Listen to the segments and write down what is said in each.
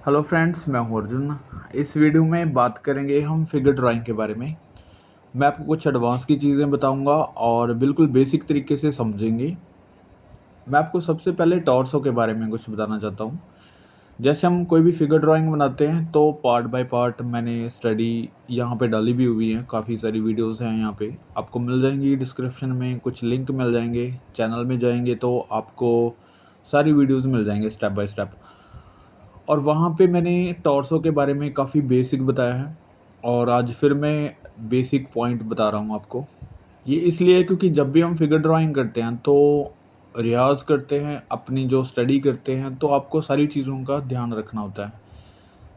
Hello friends, मैं हूं अर्जुन। इस वीडियो में बात करेंगे हम फिगर ड्राइंग के बारे में। मैं आपको कुछ एडवांस की चीज़ें बताऊंगा और बिल्कुल बेसिक तरीके से समझेंगे। मैं आपको सबसे पहले टॉर्सो के बारे में कुछ बताना चाहता हूं। जैसे हम कोई भी फिगर ड्राइंग बनाते हैं तो पार्ट बाय पार्ट मैंने स्टडी यहाँ पे डाली भी हुई है। काफ़ी सारी वीडियोस हैं यहाँ पे, आपको मिल जाएंगी डिस्क्रिप्शन में, कुछ लिंक मिल जाएंगे। चैनल में जाएंगे तो आपको सारी वीडियोस मिल जाएंगे स्टेप बाय स्टेप। और वहाँ पे मैंने टॉर्सो के बारे में काफ़ी बेसिक बताया है और आज फिर मैं बेसिक पॉइंट बता रहा हूँ आपको। ये इसलिए क्योंकि जब भी हम फिगर ड्राइंग करते हैं तो रियाज़ करते हैं, अपनी जो स्टडी करते हैं, तो आपको सारी चीज़ों का ध्यान रखना होता है।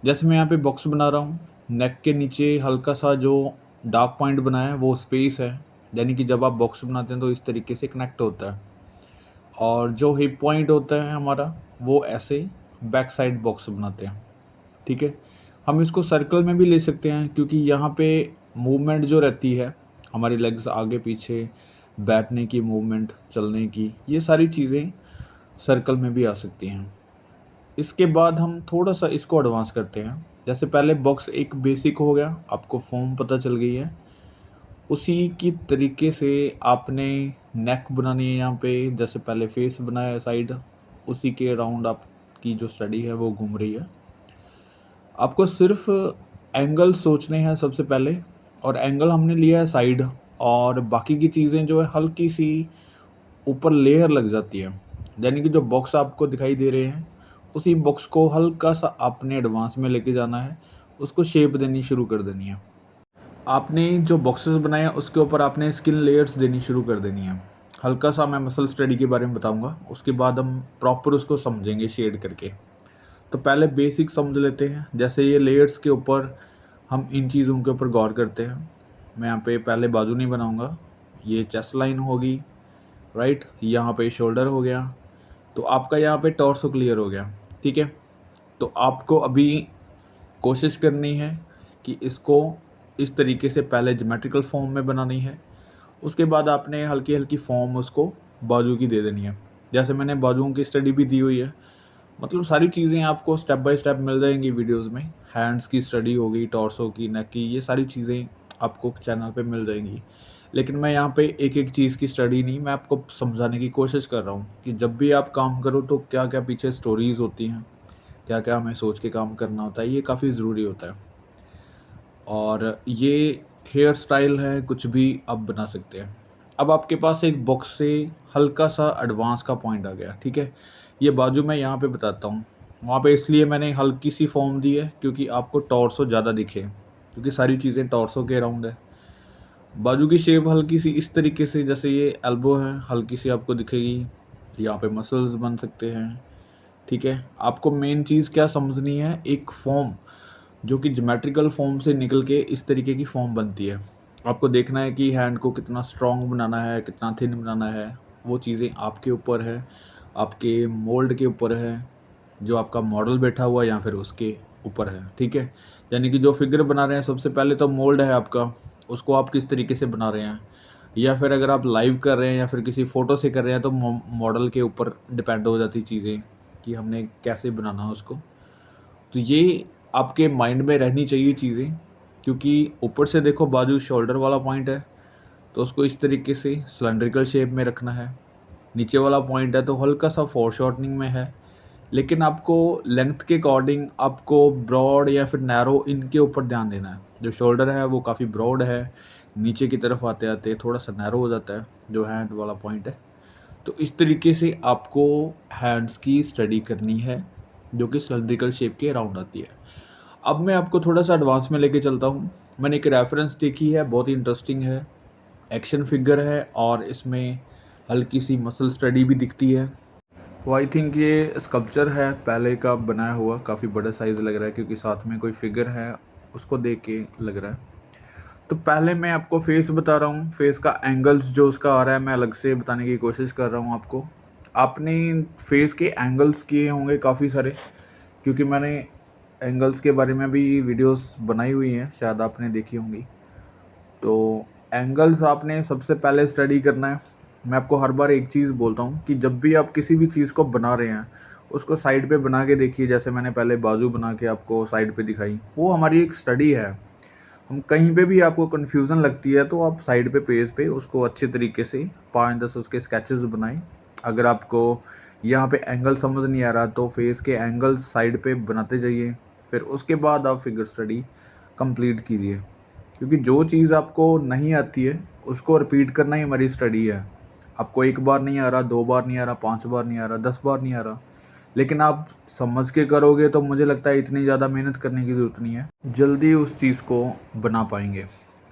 जैसे मैं यहाँ पे बॉक्स बना रहा हूँ, नेक के नीचे हल्का सा जो डार्क पॉइंट बनाया है वो स्पेस है, यानी कि जब आप बॉक्स बनाते हैं तो इस तरीके से कनेक्ट होता है। और जो हिप पॉइंट होता है हमारा, वो ऐसे बैक साइड बॉक्स बनाते हैं। ठीक है, हम इसको सर्कल में भी ले सकते हैं क्योंकि यहाँ पे मूवमेंट जो रहती है, हमारी लेग्स आगे पीछे, बैठने की मूवमेंट, चलने की, ये सारी चीज़ें सर्कल में भी आ सकती हैं। इसके बाद हम थोड़ा सा इसको एडवांस करते हैं। जैसे पहले बॉक्स एक बेसिक हो गया, आपको फॉर्म पता चल गई है। उसी की तरीके से आपने नेक बनानी है यहाँ पे। जैसे पहले फेस बनाया है साइड, उसी के अराउंड आपकी जो स्टडी है वो घूम रही है। आपको सिर्फ एंगल सोचने हैं सबसे पहले, और एंगल हमने लिया है साइड, और बाकी की चीज़ें जो है हल्की सी ऊपर लेयर लग जाती है। यानी कि जो बॉक्स आपको दिखाई दे रहे हैं, उसी बॉक्स को हल्का सा आपने एडवांस में लेके जाना है, उसको शेप देनी शुरू कर देनी है। आपने जो बॉक्सेस बनाए हैं उसके ऊपर आपने स्किन लेयर्स देनी शुरू कर देनी है। हल्का सा मैं मसल स्टडी के बारे में बताऊंगा, उसके बाद हम प्रॉपर उसको समझेंगे शेड करके। तो पहले बेसिक समझ लेते हैं। जैसे ये लेयर्स के ऊपर हम इन चीज़ों के ऊपर गौर करते हैं। मैं यहाँ पे पहले बाजू नहीं बनाऊंगा, ये चेस्ट लाइन होगी, राइट, यहाँ पे शोल्डर हो गया, तो आपका यहाँ पे टॉर्सो क्लियर हो गया। ठीक है, तो आपको अभी कोशिश करनी है कि इसको इस तरीके से पहले ज्योमेट्रिकल फॉर्म में बनानी है। उसके बाद आपने हल्की हल्की फॉर्म उसको बाजू की दे देनी है। जैसे मैंने बाजुओं की स्टडी भी दी हुई है, मतलब सारी चीज़ें आपको स्टेप बाय स्टेप मिल जाएंगी वीडियोस में। हैंड्स की स्टडी होगी, टॉर्सो की, नेक की, ये सारी चीज़ें आपको चैनल पे मिल जाएंगी। लेकिन मैं यहाँ पे एक एक चीज़ की स्टडी नहीं, मैं आपको समझाने की कोशिश कर रहा हूँ कि जब भी आप काम करो तो क्या क्या पीछे स्टोरीज़ होती हैं, क्या क्या हमें सोच के काम करना होता है, ये काफ़ी ज़रूरी होता है। और ये हेयर स्टाइल है, कुछ भी आप बना सकते हैं। अब आपके पास एक बॉक्स से हल्का सा एडवांस का पॉइंट आ गया। ठीक है, ये बाजू मैं यहाँ पे बताता हूँ। वहाँ पे इसलिए मैंने हल्की सी फॉर्म दी है क्योंकि आपको टॉर्सो ज़्यादा दिखे, क्योंकि सारी चीज़ें टॉर्सो के अराउंड है। बाजू की शेप हल्की सी इस तरीके से, जैसे ये एल्बो है, हल्की सी आपको दिखेगी। यहाँ पे मसल्स बन सकते हैं। ठीक है, आपको मेन चीज़ क्या समझनी है, एक फॉर्म जो कि ज्योमेट्रिकल फॉर्म से निकल के इस तरीके की फॉर्म बनती है। आपको देखना है कि हैंड को कितना स्ट्रॉन्ग बनाना है, कितना थिन बनाना है, वो चीज़ें आपके ऊपर है, आपके मोल्ड के ऊपर है, जो आपका मॉडल बैठा हुआ है या फिर उसके ऊपर है। ठीक है, यानी कि जो फिगर बना रहे हैं सबसे पहले तो मोल्ड है आपका, उसको आप किस तरीके से बना रहे हैं, या फिर अगर आप लाइव कर रहे हैं या फिर किसी फ़ोटो से कर रहे हैं तो मॉडल के ऊपर डिपेंड हो जाती चीज़ें कि हमने कैसे बनाना है उसको। तो ये आपके माइंड में रहनी चाहिए चीज़ें, क्योंकि ऊपर से देखो बाजू शोल्डर वाला पॉइंट है तो उसको इस तरीके से सिलेंड्रिकल शेप में रखना है। नीचे वाला पॉइंट है तो हल्का सा फोरशॉर्टनिंग में है, लेकिन आपको लेंथ के अकॉर्डिंग आपको ब्रॉड या फिर नैरो इनके ऊपर ध्यान देना है। जो शोल्डर है वो काफ़ी ब्रॉड है, नीचे की तरफ आते आते थोड़ा सा नैरो हो जाता है जो हैंड वाला पॉइंट है। तो इस तरीके से आपको हैंड्स की स्टडी करनी है जो कि सिलेंड्रिकल शेप के अराउंड आती है। अब मैं आपको थोड़ा सा एडवांस में लेके चलता हूँ। मैंने एक रेफरेंस देखी है, बहुत ही इंटरेस्टिंग है, एक्शन फिगर है और इसमें हल्की सी मसल स्टडी भी दिखती है। वो आई थिंक ये स्कल्पचर है पहले का बनाया हुआ, काफ़ी बड़ा साइज़ लग रहा है क्योंकि साथ में कोई फिगर है, उसको देख के लग रहा है। तो पहले मैं आपको फेस बता रहा हूँ, फेस का एंगल्स जो उसका आ रहा है मैं अलग से बताने की कोशिश कर रहा हूँ आपको। आपने फेस के एंगल्स किए होंगे काफ़ी सारे, क्योंकि मैंने एंगल्स के बारे में भी वीडियोस बनाई हुई हैं, शायद आपने देखी होंगी। तो एंगल्स आपने सबसे पहले स्टडी करना है। मैं आपको हर बार एक चीज़ बोलता हूँ कि जब भी आप किसी भी चीज़ को बना रहे हैं उसको साइड पे बना के देखिए, जैसे मैंने पहले बाजू बना के आपको साइड पे दिखाई, वो हमारी एक स्टडी है। हम कहीं पे भी आपको कन्फ्यूज़न लगती है तो आप साइड पे पेज पे उसको अच्छे तरीके से 5-10 उसके स्केचेस बनाएं। अगर आपको यहाँ पे एंगल समझ नहीं आ रहा तो फेस के एंगल साइड पे बनाते जाइए, फिर उसके बाद आप फिगर स्टडी कंप्लीट कीजिए। क्योंकि जो चीज़ आपको नहीं आती है उसको रिपीट करना ही हमारी स्टडी है। आपको एक बार नहीं आ रहा, 2 बार नहीं आ रहा, 5 बार नहीं आ रहा, 10 बार नहीं आ रहा, लेकिन आप समझ के करोगे तो मुझे लगता है इतनी ज़्यादा मेहनत करने की ज़रूरत नहीं है, जल्दी उस चीज़ को बना पाएंगे।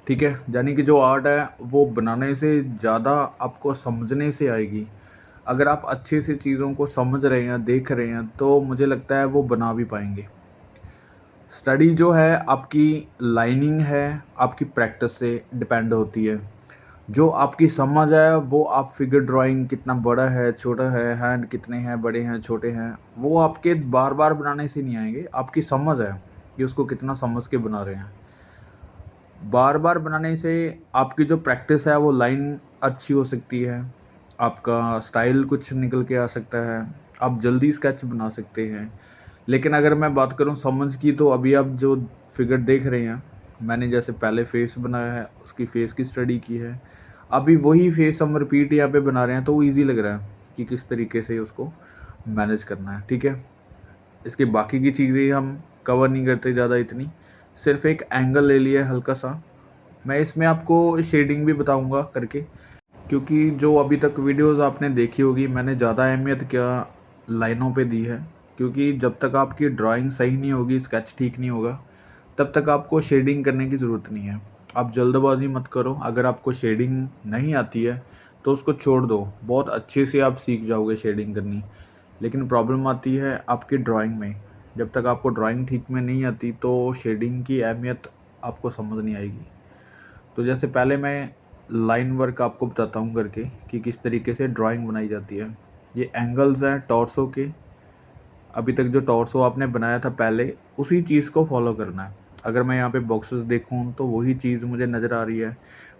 ठीक है, यानी कि जो आर्ट है वो बनाने से ज़्यादा आपको समझने से आएगी। अगर आप अच्छे से चीज़ों को समझ रहे हैं, देख रहे हैं, तो मुझे लगता है वो बना भी पाएंगे। स्टडी जो है आपकी लाइनिंग है, आपकी प्रैक्टिस से डिपेंड होती है। जो आपकी समझ है वो आप फिगर ड्राइंग कितना बड़ा है, छोटा है, हैंड कितने हैं, बड़े हैं, छोटे हैं, वो आपके बार-बार बनाने से नहीं आएँगे। आपकी समझ है कि उसको कितना समझ के बना रहे हैं। बार-बार बनाने से आपकी जो प्रैक्टिस है वो लाइन अच्छी हो सकती है, आपका स्टाइल कुछ निकल के आ सकता है, आप जल्दी स्केच बना सकते हैं। लेकिन अगर मैं बात करूँ समझ की, तो अभी आप जो फिगर देख रहे हैं, मैंने जैसे पहले फेस बनाया है, उसकी फेस की स्टडी की है। अभी वही फेस हम रिपीट यहाँ पे बना रहे हैं तो वो ईज़ी लग रहा है कि किस तरीके से उसको मैनेज करना है, ठीक है? इसकी बाकी की चीज़ें हम कवर नहीं करते ज़्यादा इतनी, सिर्फ़ एक एंगल ले लिया हल्का-सा। मैं इसमें आपको शेडिंग भी बताऊँगा करके, क्योंकि जो अभी तक वीडियोज़ आपने देखी होगी मैंने ज़्यादा अहमियत क्या लाइनों पे दी है, क्योंकि जब तक आपकी ड्राइंग सही नहीं होगी, स्केच ठीक नहीं होगा, तब तक आपको शेडिंग करने की ज़रूरत नहीं है। आप जल्दबाज़ी मत करो, अगर आपको शेडिंग नहीं आती है तो उसको छोड़ दो, बहुत अच्छे से आप सीख जाओगे शेडिंग करनी। लेकिन प्रॉब्लम आती है आपकी ड्राइंग में, जब तक आपको ड्राइंग ठीक में नहीं आती तो शेडिंग की अहमियत आपको समझ नहीं आएगी। तो जैसे पहले मैं लाइन वर्क आपको बताता हूँ करके कि किस तरीके से ड्राइंग बनाई जाती है। ये एंगल्स हैं टॉर्सो के, अभी तक जो टॉर्सो आपने बनाया था पहले, उसी चीज़ को फॉलो करना है। अगर मैं यहाँ पे बॉक्सेस देखूँ तो वही चीज़ मुझे नज़र आ रही है,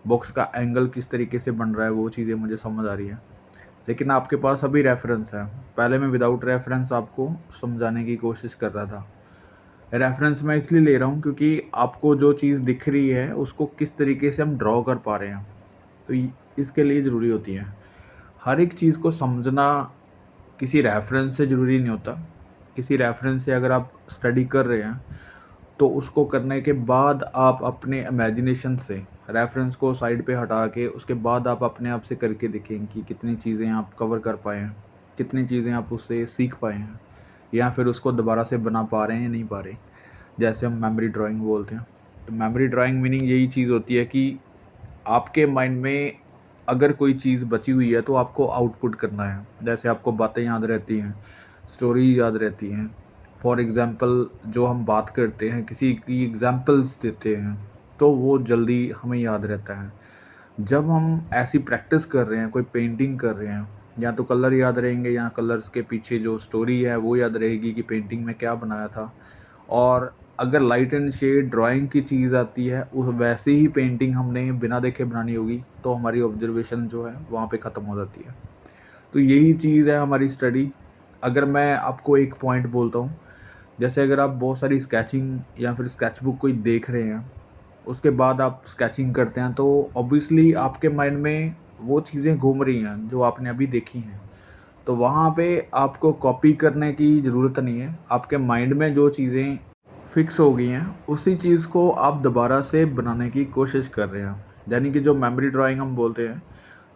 बॉक्स का एंगल किस तरीके से बन रहा है वो चीज़ें मुझे समझ आ रही हैं। लेकिन आपके पास अभी रेफ़रेंस है, पहले मैं विदाउट रेफ़रेंस आपको समझाने की कोशिश कर रहा था। रेफ़रेंस मैं इसलिए ले रहा हूँ क्योंकि आपको जो चीज़ दिख रही है उसको किस तरीके से हम ड्रॉ कर पा रहे हैं, तो इसके लिए ज़रूरी होती है। हर एक चीज़ को समझना किसी रेफ़रेंस से ज़रूरी नहीं होता। किसी रेफ़रेंस से अगर आप स्टडी कर रहे हैं तो उसको करने के बाद आप अपने इमेजिनेशन से रेफ़रेंस को साइड पे हटा के उसके बाद आप अपने आप से करके देखें कि कितनी चीज़ें आप कवर कर पाए हैं, कितनी चीज़ें आप उससे सीख पाए हैं, या फिर उसको दोबारा से बना पा रहे हैं या नहीं पा रहे। जैसे हम मेमोरी ड्राइंग बोलते हैं, तो मेमोरी ड्राइंग मीनिंग यही चीज़ होती है कि आपके माइंड में अगर कोई चीज़ बची हुई है तो आपको आउटपुट करना है। जैसे आपको बातें याद रहती हैं, स्टोरी याद रहती हैं। फॉर एग्ज़ाम्पल जो हम बात करते हैं, किसी की एग्ज़ाम्पल्स देते हैं, तो वो जल्दी हमें याद रहता है। जब हम ऐसी प्रैक्टिस कर रहे हैं, कोई पेंटिंग कर रहे हैं, या तो कलर याद रहेंगे या कलर्स के पीछे जो स्टोरी है वो याद रहेगी कि पेंटिंग में क्या बनाया था। और अगर लाइट एंड शेड ड्राइंग की चीज़ आती है, उस वैसे ही पेंटिंग हमने बिना देखे बनानी होगी, तो हमारी ऑब्जर्वेशन जो है वहाँ पे ख़त्म हो जाती है। तो यही चीज़ है हमारी स्टडी। अगर मैं आपको एक पॉइंट बोलता हूँ, जैसे अगर आप बहुत सारी स्केचिंग या फिर स्केचबुक कोई देख रहे हैं, उसके बाद आप स्केचिंग करते हैं, तो ऑब्वियसली आपके माइंड में वो चीज़ें घूम रही हैं जो आपने अभी देखी हैं। तो वहाँ पे आपको कॉपी करने की ज़रूरत नहीं है। आपके माइंड में जो चीज़ें फ़िक्स हो गई हैं, उसी चीज़ को आप दोबारा से बनाने की कोशिश कर रहे हैं। यानी कि जो मेमोरी ड्राइंग हम बोलते हैं,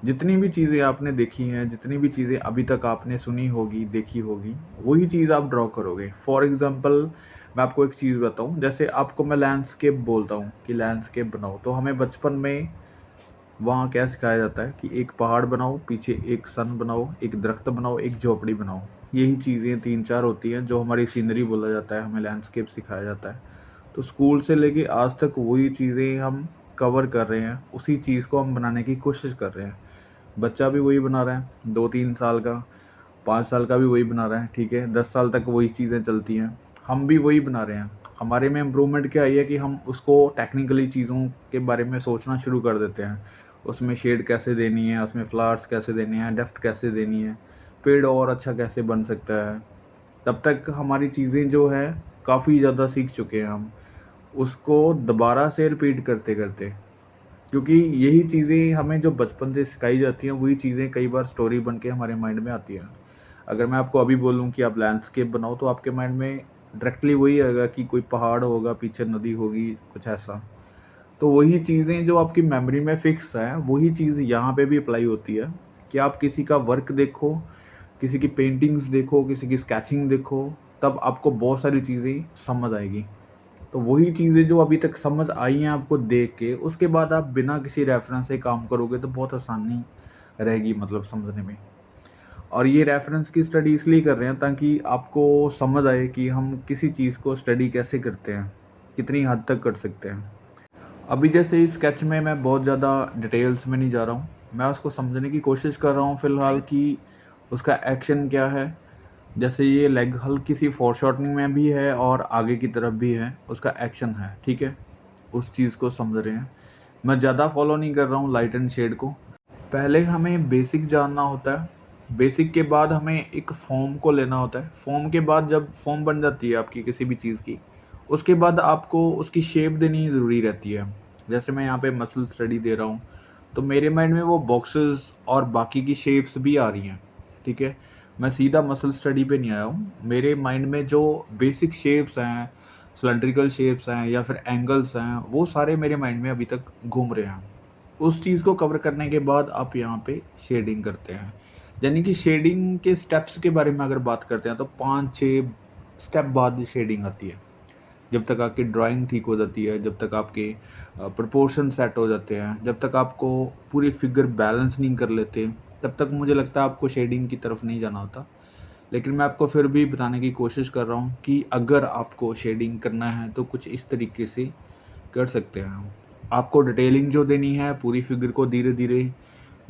जितनी भी चीज़ें आपने देखी हैं, जितनी भी चीज़ें अभी तक आपने सुनी होगी, देखी होगी, वही चीज़ आप ड्रॉ करोगे। फॉर एग्ज़ाम्पल मैं आपको एक चीज़ बताऊँ, जैसे आपको मैं लैंडस्केप बोलता हूँ कि लैंडस्केप बनाओ, तो हमें बचपन में वहाँ क्या सिखाया जाता है कि एक पहाड़ बनाओ, पीछे एक सन बनाओ, एक दरख्त बनाओ, एक झोपड़ी बनाओ। यही चीज़ें 3-4 होती हैं जो हमारी सीनरी बोला जाता है, हमें लैंडस्केप सिखाया जाता है। तो स्कूल से लेके आज तक वही चीज़ें हम कवर कर रहे हैं, उसी चीज़ को हम बनाने की कोशिश कर रहे हैं। बच्चा भी वही बना रहा है, 2-3 साल का, 5 साल का भी वही बना रहा है, ठीक है? 10 साल तक वही चीज़ें चलती हैं, हम भी वही बना रहे हैं। हमारे में इम्प्रूवमेंट क्या आई है कि हम उसको टेक्निकली चीज़ों के बारे में सोचना शुरू कर देते हैं। उसमें शेड कैसे देनी है, उसमें फ्लावर्स कैसे देने हैं, डेप्थ कैसे देनी है, पेड़ और अच्छा कैसे बन सकता है, तब तक हमारी चीज़ें जो है काफ़ी ज़्यादा सीख चुके हैं हम, उसको दोबारा से रिपीट करते-करते। क्योंकि यही चीज़ें हमें जो बचपन से सिखाई जाती हैं, वही चीज़ें कई बार स्टोरी बन के हमारे माइंड में आती हैं। अगर मैं आपको अभी बोलूँ कि आप लैंडस्केप बनाओ, तो आपके माइंड में डायरेक्टली वही आएगा कि कोई पहाड़ होगा, पीछे नदी होगी, कुछ ऐसा। तो वही चीज़ें जो आपकी मेमोरी में फिक्स हैं, वही चीज़ यहाँ पे भी अप्लाई होती है कि आप किसी का वर्क देखो, किसी की पेंटिंग्स देखो, किसी की स्केचिंग देखो, तब आपको बहुत सारी चीज़ें समझ आएगी। तो वही चीज़ें जो अभी तक समझ आई हैं आपको देख के, उसके बाद आप बिना किसी रेफ़रेंस से काम करोगे तो बहुत आसानी रहेगी मतलब समझने में। और ये रेफ़रेंस की स्टडी इसलिए कर रहे हैं ताकि आपको समझ आए कि हम किसी चीज़ को स्टडी कैसे करते हैं, कितनी हद तक कर सकते हैं। अभी जैसे इस स्केच में मैं बहुत ज़्यादा डिटेल्स में नहीं जा रहा हूँ। मैं उसको समझने की कोशिश कर रहा हूँ फ़िलहाल कि उसका एक्शन क्या है। जैसे ये लेग हल्की-सी फ़ोरशॉर्टनिंग में भी है और आगे की तरफ भी है, उसका एक्शन है, ठीक है? उस चीज़ को समझ रहे हैं। मैं ज़्यादा फ़ॉलो नहीं कर रहा हूँ लाइट एंड शेड को। पहले हमें बेसिक जानना होता है, बेसिक के बाद हमें एक फ़ॉर्म को लेना होता है। फ़ॉर्म के बाद जब फ़ॉर्म बन जाती है आपकी किसी भी चीज़ की, उसके बाद आपको उसकी शेप देनी ज़रूरी रहती है। जैसे मैं यहाँ पे मसल स्टडी दे रहा हूँ, तो मेरे माइंड में वो बॉक्सेस और बाकी की शेप्स भी आ रही हैं, ठीक है? मैं सीधा मसल स्टडी पे नहीं आया हूँ। मेरे माइंड में जो बेसिक शेप्स हैं, सिलिंड्रिकल शेप्स हैं या फिर एंगल्स हैं, वो सारे मेरे माइंड में अभी तक घूम रहे हैं। उस चीज़ को कवर करने के बाद आप यहाँ पे शेडिंग करते हैं। यानी कि शेडिंग के स्टेप्स के बारे में अगर बात करते हैं तो 5-6 स्टेप बाद शेडिंग आती है। जब तक आपकी ड्राइंग ठीक हो जाती है, जब तक आपके प्रोपोर्शन सेट हो जाते हैं, जब तक आपको पूरी फिगर बैलेंस नहीं कर लेते, तब तक मुझे लगता है आपको शेडिंग की तरफ नहीं जाना होता। लेकिन मैं आपको फिर भी बताने की कोशिश कर रहा हूँ कि अगर आपको शेडिंग करना है तो कुछ इस तरीके से कर सकते हैं हम। आपको डिटेलिंग जो देनी है पूरी फिगर को धीरे-धीरे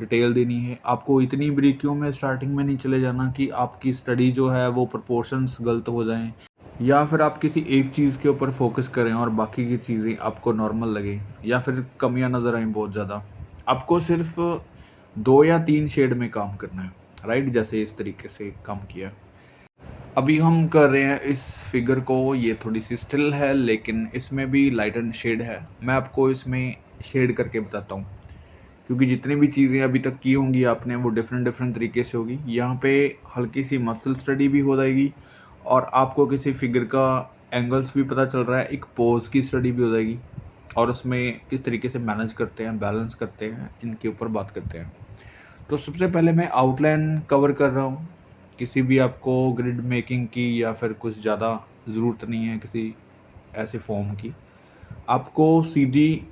डिटेल देनी है। आपको इतनी बारीकियों में स्टार्टिंग में नहीं चले जाना कि आपकी स्टडी जो है वो प्रोपोर्शंस गलत हो जाएँ या फिर आप किसी एक चीज़ के ऊपर फ़ोकस करें और बाकी की चीज़ें आपको नॉर्मल लगें या फिर कमियाँ नज़र आएँ बहुत ज़्यादा। आपको सिर्फ़ 2 या 3 शेड में काम करना है, राइट? जैसे इस तरीके से काम किया। अभी हम कर रहे हैं इस फिगर को, ये थोड़ी-सी स्टिल है लेकिन इसमें भी लाइट एंड शेड है। मैं आपको इसमें शेड करके बताता हूँ, क्योंकि जितनी भी चीज़ें अभी तक की होंगी आपने वो डिफ़रेंट तरीके से होगी। यहाँ पे हल्की-सी मसल स्टडी भी हो जाएगी और आपको किसी फिगर का एंगल्स भी पता चल रहा है, एक पोज़ की स्टडी भी हो जाएगी और उसमें किस तरीके से मैनेज करते हैं, बैलेंस करते हैं, इनके ऊपर बात करते हैं। तो सबसे पहले मैं आउटलाइन कवर कर रहा हूँ। किसी भी आपको ग्रिड मेकिंग की या फिर कुछ ज़्यादा ज़रूरत नहीं है किसी ऐसे फॉर्म की। आपको सीधी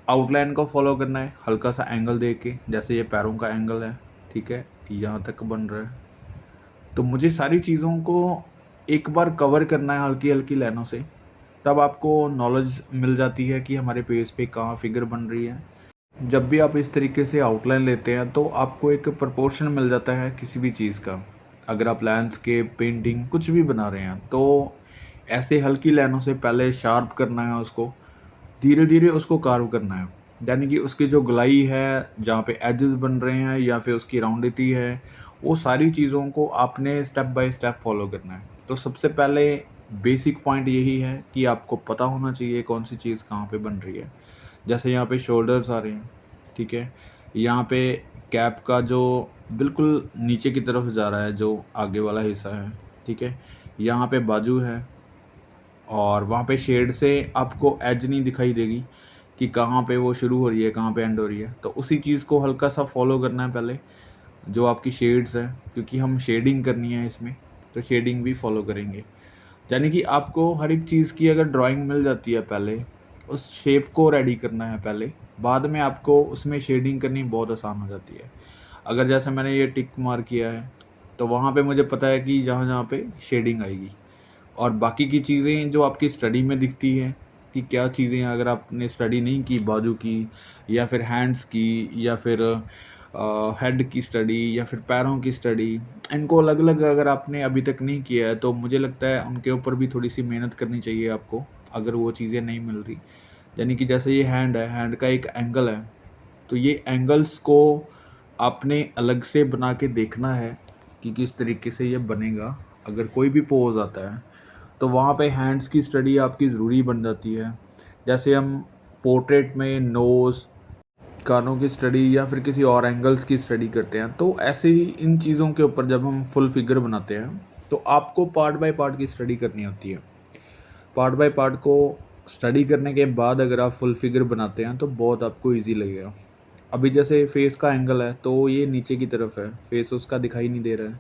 आउटलाइन को फॉलो करना है, हल्का-सा एंगल दे के, जैसे ये पैरों का एंगल है, ठीक है? यहाँ तक बन रहा है। तो मुझे सारी चीज़ों को एक बार कवर करना है हल्की-हल्की लाइनों से, तब आपको नॉलेज मिल जाती है कि हमारे पेज पे कहाँ फिगर बन रही है। जब भी आप इस तरीके से आउटलाइन लेते हैं तो आपको एक प्रोपोर्शन मिल जाता है किसी भी चीज़ का। अगर आप लैंडस्केप, पेंटिंग कुछ भी बना रहे हैं तो ऐसे हल्की लाइनों से पहले शार्प करना है उसको, धीरे-धीरे उसको कार्व करना है। यानी कि उसकी जो गोलाई है, जहाँ पे एजेस बन रहे हैं या फिर उसकी राउंडिटी है, वो सारी चीज़ों को आपने स्टेप बाय स्टेप फॉलो करना है। तो सबसे पहले बेसिक पॉइंट यही है कि आपको पता होना चाहिए कौन-सी चीज़ कहाँ पे बन रही है। जैसे यहाँ पे शोल्डर्स आ रहे हैं, ठीक है? यहाँ पे कैप का जो बिल्कुल नीचे की तरफ जा रहा है जो आगे वाला हिस्सा है, ठीक है? यहाँ पे बाजू है और वहाँ पे शेड से आपको एज नहीं दिखाई देगी कि कहाँ पे वो शुरू हो रही है, कहाँ पे एंड हो रही है। तो उसी चीज़ को हल्का-सा फ़ॉलो करना है पहले, जो आपकी शेड्स हैं, क्योंकि हम शेडिंग करनी है इसमें, तो शेडिंग भी फ़ॉलो करेंगे। यानी कि आपको हर एक चीज़ की अगर ड्राइंग मिल जाती है पहले, उस शेप को रेडी करना है पहले, बाद में आपको उसमें शेडिंग करनी बहुत आसान हो जाती है। अगर जैसे मैंने ये टिक मार्क किया है, तो वहाँ पे मुझे पता है कि जहाँ-जहाँ पे शेडिंग आएगी और बाकी की चीज़ें जो आपकी स्टडी में दिखती हैं कि क्या चीज़ें अगर आपने स्टडी नहीं की बाजू की या फिर हैंड्स की या फिर हेड की स्टडी या फिर पैरों की स्टडी, इनको अलग-अलग अगर आपने अभी तक नहीं किया है तो मुझे लगता है उनके ऊपर भी थोड़ी-सी मेहनत करनी चाहिए आपको, अगर वो चीज़ें नहीं मिल रही। यानी कि जैसे ये हैंड है, हैंड का एक एंगल है, तो ये एंगल्स को आपने अलग से बना के देखना है कि किस तरीके से ये बनेगा अगर कोई भी पोज़ आता है तो वहाँ पे हैंड्स की स्टडी आपकी ज़रूरी बन जाती है। जैसे हम पोर्ट्रेट में नोज़, कानों की स्टडी या फिर किसी और एंगल्स की स्टडी करते हैं, तो ऐसे ही इन चीज़ों के ऊपर जब हम फुल फिगर बनाते हैं तो आपको पार्ट बाय पार्ट की स्टडी करनी होती है। पार्ट बाय पार्ट को स्टडी करने के बाद अगर आप फुल फिगर बनाते हैं तो बहुत आपको ईजी लगेगा। अभी जैसे फेस का एंगल है तो ये नीचे की तरफ है, फेस उसका दिखाई नहीं दे रहा है,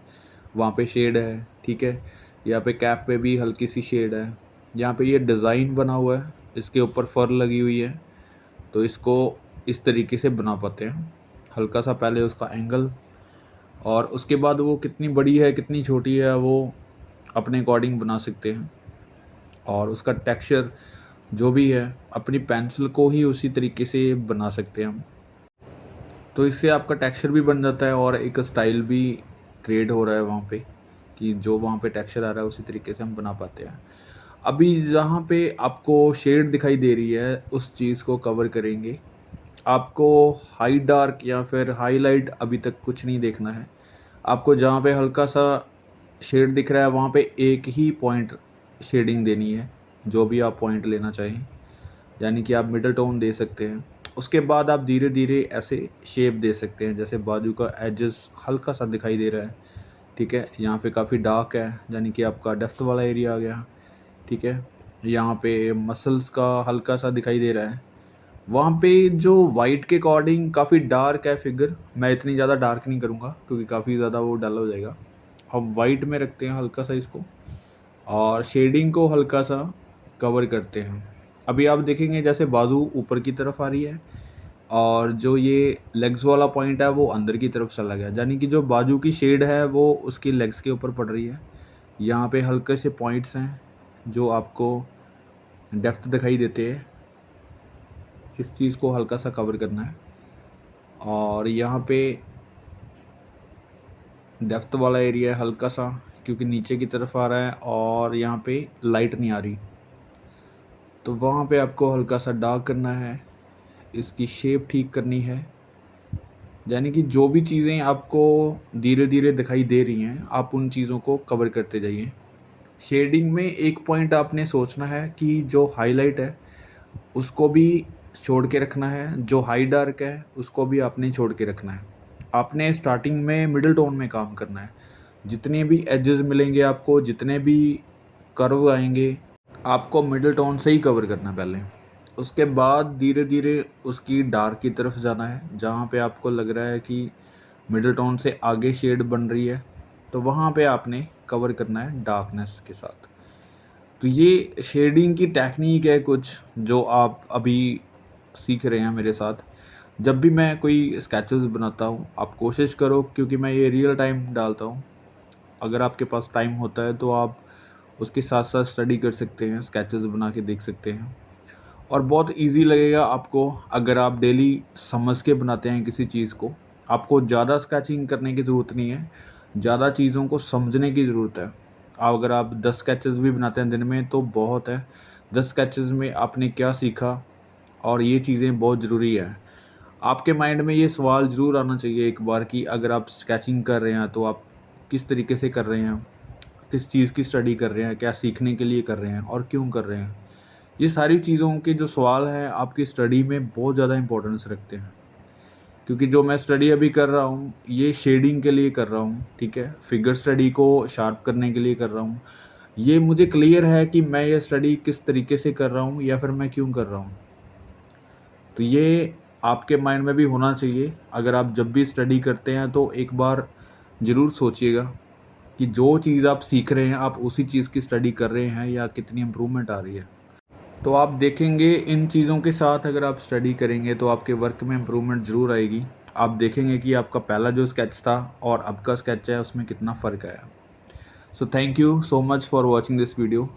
वहाँ पे शेड है, ठीक है। यहाँ पे कैप पे भी हल्की सी शेड है। यहाँ पे ये डिज़ाइन बना हुआ है, इसके ऊपर फर लगी हुई है, तो इसको इस तरीके से बना पाते हैं। हल्का सा पहले उसका एंगल, और उसके बाद वो कितनी बड़ी है कितनी छोटी है वो अपने अकॉर्डिंग बना सकते हैं। और उसका टेक्सचर जो भी है अपनी पेंसिल को ही उसी तरीके से बना सकते हैं हम। तो इससे आपका टेक्सचर भी बन जाता है और एक स्टाइल भी क्रिएट हो रहा है वहाँ पे, कि जो वहाँ पे टेक्सचर आ रहा है उसी तरीके से हम बना पाते हैं। अभी जहाँ पे आपको शेड दिखाई दे रही है उस चीज़ को कवर करेंगे। आपको हाई डार्क या फिर हाईलाइट अभी तक कुछ नहीं देखना है। आपको जहाँ पे हल्का सा शेड दिख रहा है वहाँ पे एक ही पॉइंट शेडिंग देनी है, जो भी आप पॉइंट लेना चाहें, यानी कि आप मिडल टोन दे सकते हैं। उसके बाद आप धीरे धीरे ऐसे शेप दे सकते हैं, जैसे बाजू का एजेस हल्का सा दिखाई दे रहा है, ठीक है। यहाँ पे काफ़ी डार्क है, यानी कि आपका डेप्थ वाला एरिया आ गया, ठीक है। यहाँ पे मसल्स का हल्का सा दिखाई दे रहा है। वहाँ पे जो वाइट के अकॉर्डिंग काफ़ी डार्क है फिगर, मैं इतनी ज़्यादा डार्क नहीं करूँगा क्योंकि काफ़ी ज़्यादा वो डल हो जाएगा। हम वाइट में रखते हैं हल्का सा इसको, और शेडिंग को हल्का सा कवर करते हैं। अभी आप देखेंगे जैसे बाजू ऊपर की तरफ आ रही है और जो ये लेग्स वाला पॉइंट है वो अंदर की तरफ चला गया, यानी कि जो बाजू की शेड है वो उसकी लेग्स के ऊपर पड़ रही है। यहाँ पे हल्के से पॉइंट्स हैं जो आपको डेप्थ दिखाई देते हैं, इस चीज़ को हल्का सा कवर करना है। और यहाँ पे डेप्थ वाला एरिया है हल्का सा, क्योंकि नीचे की तरफ आ रहा है और यहाँ पे लाइट नहीं आ रही, तो वहाँ पे आपको हल्का सा डार्क करना है, इसकी शेप ठीक करनी है। यानी कि जो भी चीज़ें आपको धीरे धीरे दिखाई दे रही हैं आप उन चीज़ों को कवर करते जाइए। शेडिंग में एक पॉइंट आपने सोचना है कि जो हाईलाइट है उसको भी छोड़ के रखना है, जो हाई डार्क है उसको भी आपने छोड़ के रखना है। आपने स्टार्टिंग में मिडिल टोन में काम करना है। जितने भी एजेस मिलेंगे आपको, जितने भी कर्व आएंगे, आपको मिडिल टोन से ही कवर करना है पहले। उसके बाद धीरे धीरे उसकी डार्क की तरफ जाना है, जहाँ पे आपको लग रहा है कि मिडिल टोन से आगे शेड बन रही है तो वहाँ पे आपने कवर करना है डार्कनेस के साथ। तो ये शेडिंग की टेक्निक है कुछ जो आप अभी सीख रहे हैं मेरे साथ। जब भी मैं कोई स्केचेस बनाता हूँ आप कोशिश करो, क्योंकि मैं ये रियल टाइम डालता हूँ, अगर आपके पास टाइम होता है तो आप उसके साथ साथ स्टडी कर सकते हैं, स्केचेस बना के देख सकते हैं और बहुत इजी लगेगा आपको। अगर आप डेली समझ के बनाते हैं किसी चीज़ को, आपको ज़्यादा स्केचिंग करने की ज़रूरत नहीं है, ज़्यादा चीज़ों को समझने की ज़रूरत है। अगर आप 10 स्केचेस भी बनाते हैं दिन में तो बहुत है। 10 स्केचेस में आपने क्या सीखा, और ये चीज़ें बहुत ज़रूरी है। आपके माइंड में ये सवाल ज़रूर आना चाहिए एक बार कि अगर आप स्केचिंग कर रहे हैं तो आप किस तरीके से कर रहे हैं, किस चीज़ की स्टडी कर रहे हैं, क्या सीखने के लिए कर रहे हैं और क्यों कर रहे हैं। ये सारी चीज़ों के जो सवाल हैं आपकी स्टडी में बहुत ज़्यादा इम्पोर्टेंस रखते हैं, क्योंकि जो मैं स्टडी अभी कर रहा हूँ ये शेडिंग के लिए कर रहा हूँ, ठीक है, फिगर स्टडी को शार्प करने के लिए कर रहा हूँ। ये मुझे क्लियर है कि मैं ये स्टडी किस तरीके से कर रहा हूँ या फिर मैं क्यों कर रहा हूँ। तो ये आपके माइंड में भी होना चाहिए। अगर आप जब भी स्टडी करते हैं तो एक बार ज़रूर सोचिएगा कि जो चीज़ आप सीख रहे हैं आप उसी चीज़ की स्टडी कर रहे हैं या कितनी इम्प्रूवमेंट आ रही है। तो आप देखेंगे इन चीज़ों के साथ अगर आप स्टडी करेंगे तो आपके वर्क में इम्प्रूवमेंट ज़रूर आएगी। आप देखेंगे कि आपका पहला जो स्केच था और अब का स्केच है उसमें कितना फ़र्क आया। So thank you so much for watching this video.